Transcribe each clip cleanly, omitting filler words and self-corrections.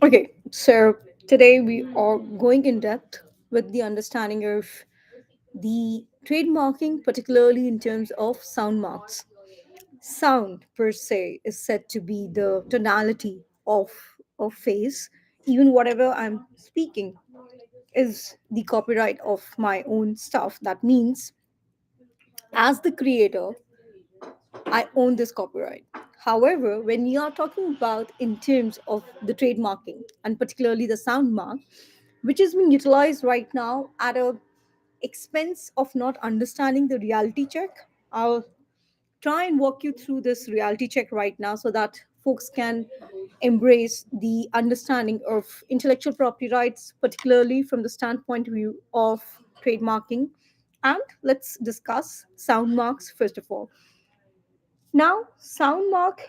Okay, so today we are going in depth with the understanding of the trademarking, particularly in terms of sound marks. Sound per se is said to be the tonality of phase. Even whatever I'm speaking is the copyright of my own stuff. That means, as the creator, I own this copyright. However, when you are talking about in terms of the trademarking and particularly the sound mark, which is being utilized right now at a expense of not understanding the reality check, I'll try and walk you through this reality check right now so that folks can embrace the understanding of intellectual property rights, particularly from the standpoint of view of trademarking. And let's discuss sound marks first of all. Now, sound mark,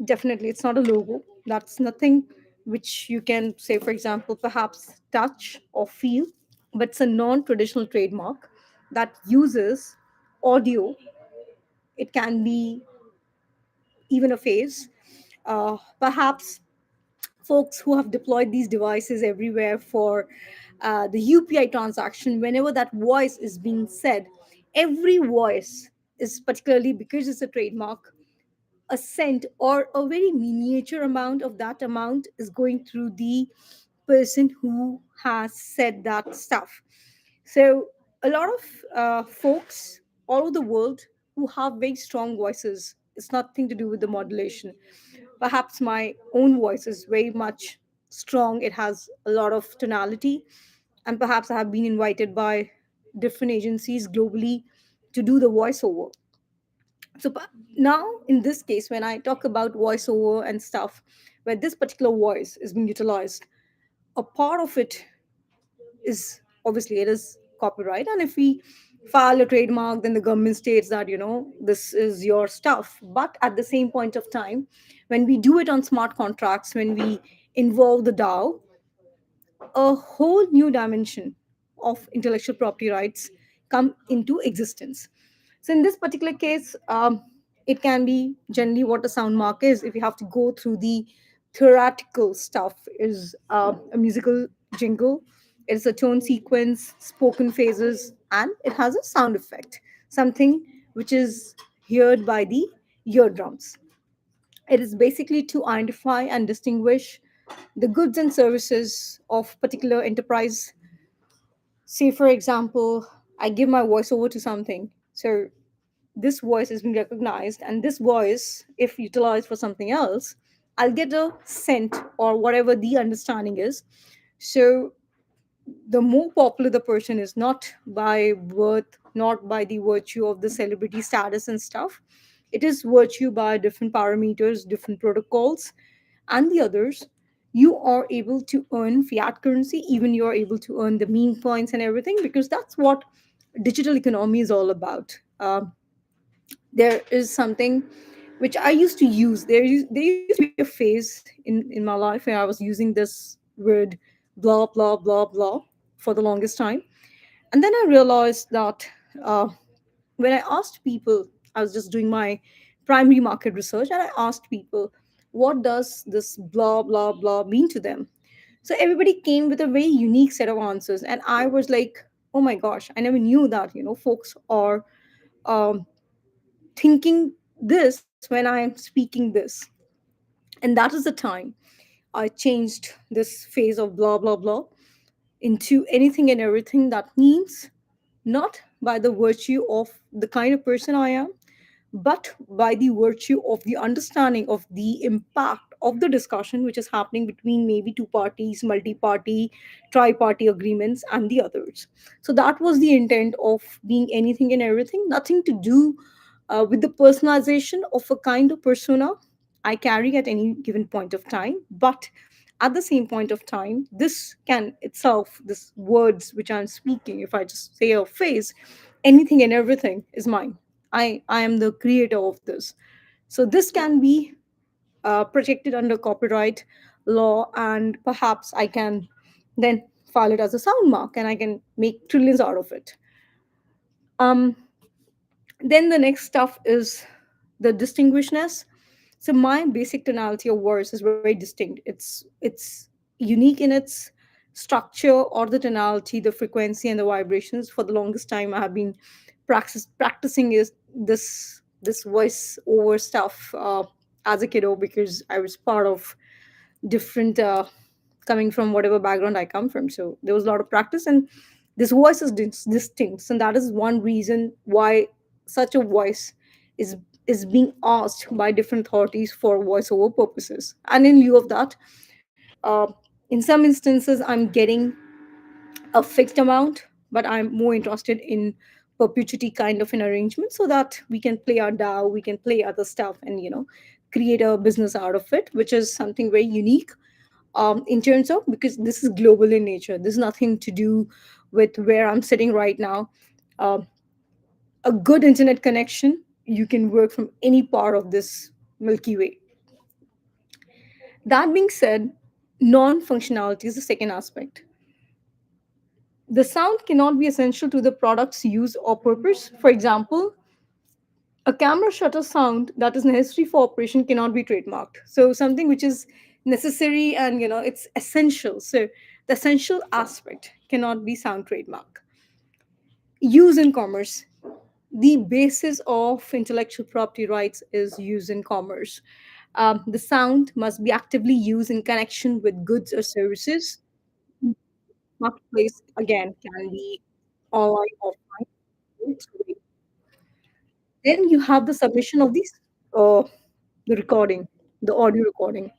definitely, it's not a logo. That's nothing which you can say, for example, perhaps touch or feel, but it's a non traditional trademark that uses audio. It can be even a phase. Perhaps folks who have deployed these devices everywhere for the UPI transaction, whenever that voice is being said, every voice is particularly because it's a trademark, a cent or a very miniature amount of that amount is going through the person who has said that stuff. So a lot of folks all over the world who have very strong voices, it's nothing to do with the modulation. Perhaps my own voice is very much strong, it has a lot of tonality, and perhaps I have been invited by different agencies globally to do the voiceover. So now in this case, when I talk about voiceover and stuff, where this particular voice is being utilized, a part of it is obviously it is copyright, and if we file a trademark, then the government states that this is your stuff. But at the same point of time, when we do it on smart contracts, when we involve the DAO, a whole new dimension of intellectual property rights come into existence. So in this particular case, it can be generally what a sound mark is. If you have to go through the theoretical stuff, is a musical jingle. It's a tone sequence, spoken phases, and it has a sound effect, something which is heard by the eardrums. It is basically to identify and distinguish the goods and services of particular enterprise. Say, for example, I give my voice over to something. So this voice has been recognized, and this voice, if utilized for something else, I'll get a cent or whatever the understanding is. So the more popular the person is, not by worth, not by the virtue of the celebrity status and stuff, it is virtue by different parameters, different protocols, and the others. You are able to earn fiat currency, even you are able to earn the meme points and everything, because that's what digital economy is all about. There is something which I used to use. There used to be a phase in my life where I was using this word blah blah blah blah for the longest time, and then I realized that uh, when I asked people, I was just doing my primary market research, and I asked people, what does this blah blah blah mean to them? So everybody came with a very unique set of answers, and I was like, oh my gosh, I never knew that folks are um, thinking this when I am speaking this. And that is the time I changed this phase of blah blah blah into anything and everything. That means not by the virtue of the kind of person I am, but by the virtue of the understanding of the impact of the discussion which is happening between maybe two parties, multi party, tri party agreements, and the others. So that was the intent of being anything and everything, nothing to do with the personalization of a kind of persona I carry at any given point of time. But at the same point of time, this can itself, this words which I'm speaking, if I just say a phrase, anything and everything is mine. I am the creator of this. So this can be protected under copyright law, and perhaps I can then file it as a sound mark and I can make trillions out of it. Um, then the next stuff is the distinguishness. So my basic tonality of voice is very distinct. It's unique in its structure or the tonality, the frequency, and the vibrations. For the longest time, I have been practicing is this voice over stuff as a kiddo, because I was part of different coming from whatever background I come from. So there was a lot of practice, and this voice is distinct, and that is one reason why such a voice is is being asked by different authorities for voiceover purposes. And in lieu of that, uh, in some instances, I'm getting a fixed amount, but I'm more interested in perpetuity kind of an arrangement, so that we can play our DAO, we can play other stuff, and create a business out of it, which is something very unique in terms of, because this is global in nature. There's nothing to do with where I'm sitting right now. Um, a good internet connection, you can work from any part of this Milky Way. That being said, non functionality is the second aspect. The sound cannot be essential to the product's use or purpose. For example, a camera shutter sound that is necessary for operation cannot be trademarked. So something which is necessary and it's essential. So the essential aspect cannot be sound trademark. Use in commerce. The basis of intellectual property rights is use in commerce. The sound must be actively used in connection with goods or services. Marketplace again can be online, offline. Then you have the submission of these, uh, the recording, the audio recording.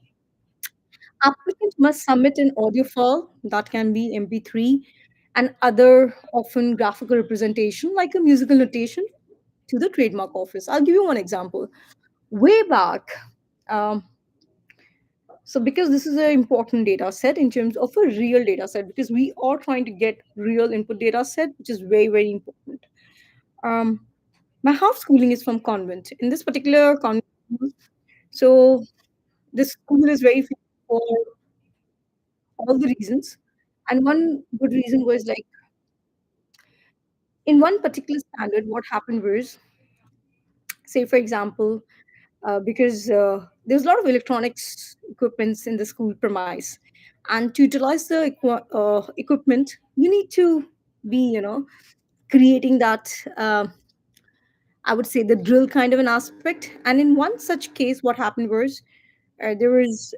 Applicant must submit an audio file that can be MP3 and other often graphical representation like a musical notation to the trademark office. I'll give you one example. Way back, um, so because this is an important data set in terms of a real data set, because we are trying to get real input data set, which is very, very important. Um, my half schooling is from convent. In this particular convent, so this school is very famous for all the reasons. And one good reason was like, in one particular standard, what happened was, say, for example, because there's a lot of electronics equipments in the school premise. And to utilize the equipment, you need to be, creating that, I would say, the drill kind of an aspect. And in one such case, what happened was there was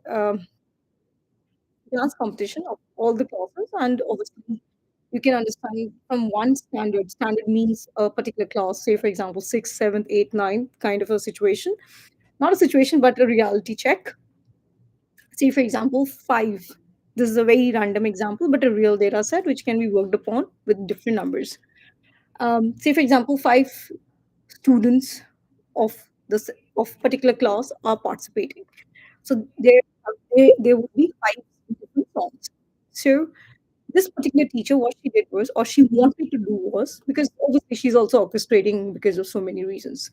dance competition of all the classes, and obviously you can understand from one standard. Standard means a particular class, say for example, sixth, seventh, eighth, ninth, kind of a situation. Not a situation, but a reality check. Say for example, five. This is a very random example, but a real data set which can be worked upon with different numbers. Say for example, five students of of particular class are participating. So there would be five different songs. So this particular teacher, what she did was, or she wanted to do was, because obviously she's also orchestrating because of so many reasons.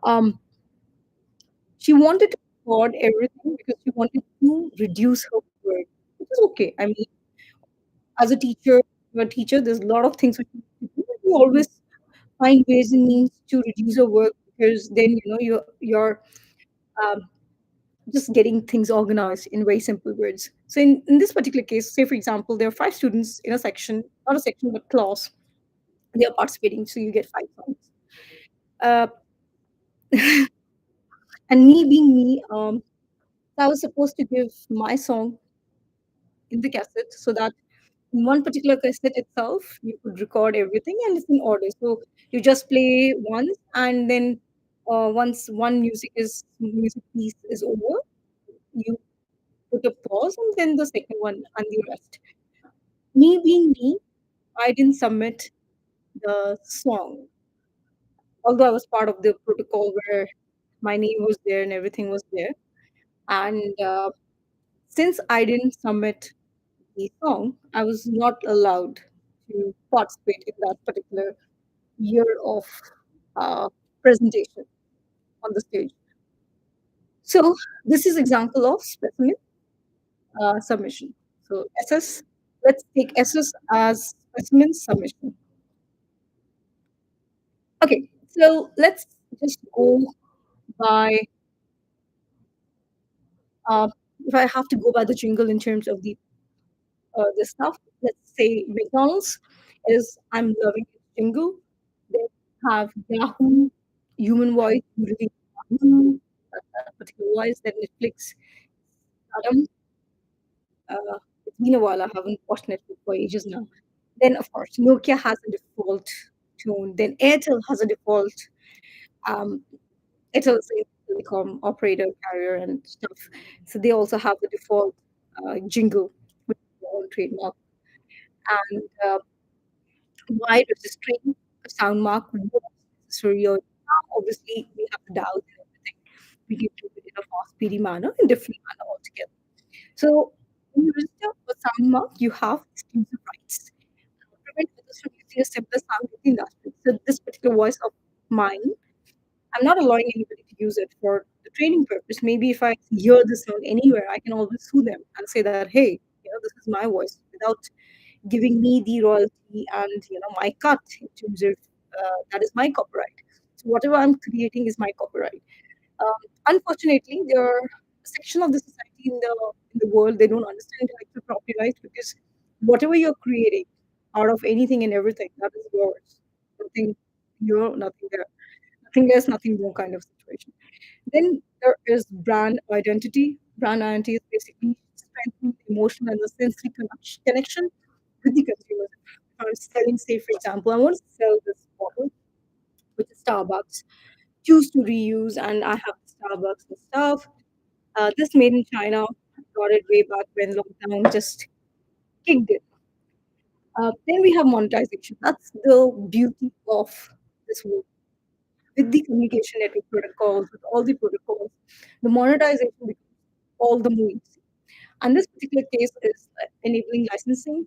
Um, she wanted to record everything because she wanted to reduce her work, which is okay. I mean, as a teacher, there's a lot of things which you need to do. But you always find ways and means to reduce your work, because then you're um, just getting things organized in very simple words. So in this particular case, say for example, there are five students in a section, not a section but class. They are participating, so you get five songs. Uh, and me being me, I was supposed to give my song in the cassette, so that in one particular cassette itself, you could record everything and it's in order. So you just play once, and then once one music piece is over, you put a pause, and then the second one and the rest. Me being me, I didn't submit the song, although I was part of the protocol where my name was there and everything was there. And since I didn't submit the song, I was not allowed to participate in that particular year of uh, presentation on the stage. So this is example of specimen submission. So SS, let's take SS as specimen submission. Okay, so let's just go by Uh, if I have to go by the jingle in terms of the stuff, let's say McDonald's is I'm loving its jingle. They have Yahoo, human voice, really Yahoo, that particular voice. Then Netflix, Adam. It's been a while. I haven't watched Netflix for ages now. Then of course Nokia has a default tone. Then Airtel has a default. Um, Airtel is a telecom operator, carrier, and stuff. So they also have the default jingle with their own trademark. And why registering a sound mark was necessary. Or obviously, we have the dials and everything. We can do it in a fast, speedy manner, in different manner altogether. So when you register a sound mark, you have exclusive rights. Prevent others from using a simpler sound in the industry. So this particular voice of mine, I'm not allowing anybody to use it for the training purpose. Maybe if I hear this sound anywhere, I can always sue them and say that, hey, this is my voice without giving me the royalty and my cut in terms of that is my copyright. So whatever I'm creating is my copyright. Um, Unfortunately, there are a section of the society in the world they don't understand intellectual property rights because whatever you're creating out of anything and everything that is yours. Nothing here, nothing there, nothing less, nothing more kind of situation. Then there is brand identity. Brand identity is basically strengthening the emotional and the sensory connection with the consumers. If I'm selling, say, for example, I want to sell this bottle, which is Starbucks, choose to reuse, and I have Starbucks and stuff. This made in China, got it way back when lockdown just kicked in. Then we have monetization. That's the beauty of this world. With the communication network protocols, with all the protocols, the monetization becomes all the more easy. And this particular case is enabling licensing.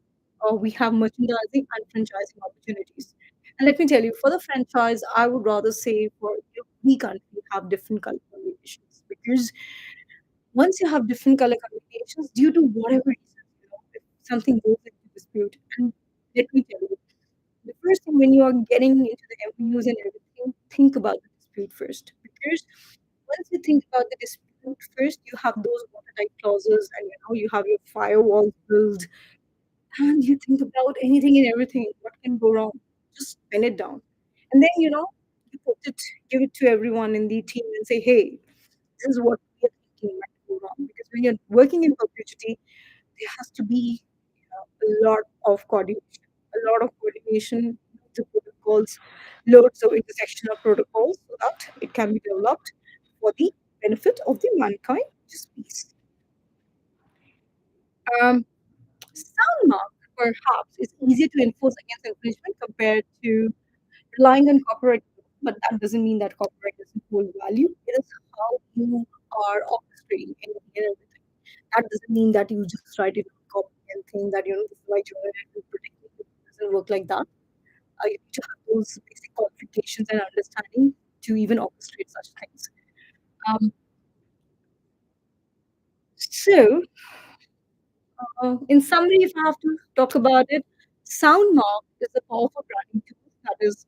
We have merchandising and franchising opportunities. And let me tell you, for the franchise, I would rather say for every country have different color combinations because once you have different color combinations, due to whatever reason, if something goes into dispute, and let me tell you, the first thing when you are getting into the MOUs and everything, think about the dispute first because once you think about the dispute first, you have those watertight clauses and you have your firewall built and you think about anything and everything, what can go wrong? Just pen it down. And then, you put it, give it to everyone in the team and say, hey, this is what we are thinking might go wrong. Because when you're working in perpetuity, there has to be a lot of coordination, the protocols, loads of intersection of protocols so that it can be developed for the benefit of the mankind, just peace. Um, Sound mark perhaps is easier to enforce against infringement compared to relying on copyright, but that doesn't mean that copyright doesn't hold value. It is how you are orchestrating anything and everything. That doesn't mean that you just write it on copy and think that this is why journalism will protect you. It doesn't work like that. You need to have those basic qualifications and understanding to even orchestrate such things. Um, so, in summary, if I have to talk about it, SoundMark is a powerful branding tool that is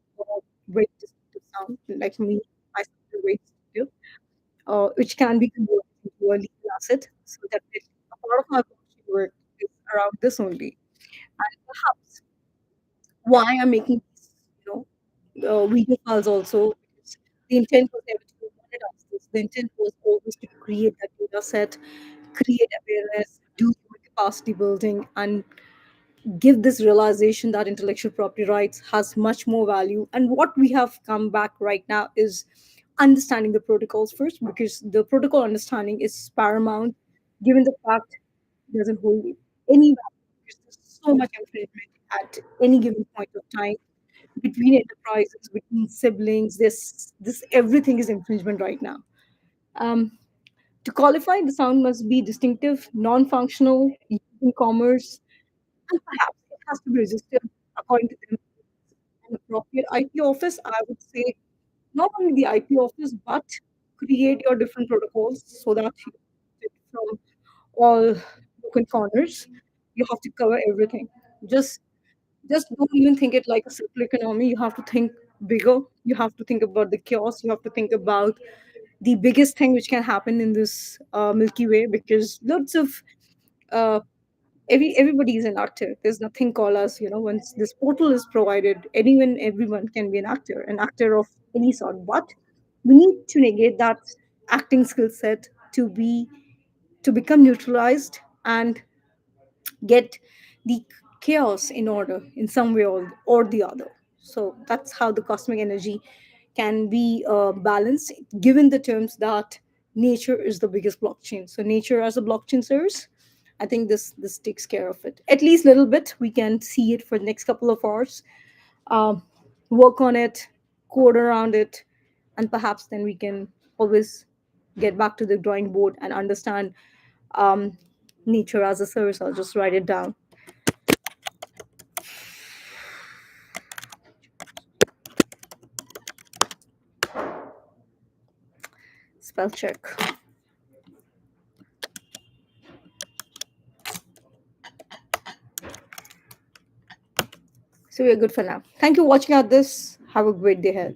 very distinctive sound. Like me, I sound is very distinctive, which can be converted into a legal asset. So that a part of my publishing work is around this only. And perhaps why I'm making these, video files also, because the intent was never to monetize this. The intent was always to create that data set, create awareness, do human capacity building, and give this realization that intellectual property rights has much more value. And what we have come back right now is understanding the protocols first, because the protocol understanding is paramount, given the fact it doesn't hold any value, because there's so much infringement at any given point of time between enterprises, between siblings. This everything is infringement right now. Um, to qualify, the sound must be distinctive, non-functional, used in commerce, and perhaps it has to be registered according to an appropriate IP office. I would say not only the IP office, but create your different protocols so that you fit from all nook and corners. You have to cover everything. Just just don't even think it like a circular economy. You have to think bigger. You have to think about the chaos. You have to think about the biggest thing which can happen in this Milky Way, because lots of uh, everybody is an actor. There's nothing called as, once this portal is provided, anyone, everyone can be an actor of any sort. But we need to negate that acting skill set to become neutralized and get the chaos in order in some way or the other. So that's how the cosmic energy can be balanced, given the terms that nature is the biggest blockchain. So nature as a blockchain service, I think this takes care of it. At least a little bit. We can see it for the next couple of hours, um, work on it, code around it, and perhaps then we can always get back to the drawing board and understand um, nature as a service. I'll just write it down. Spell check. So we're good for now. Thank you for watching out this. Have a great day ahead.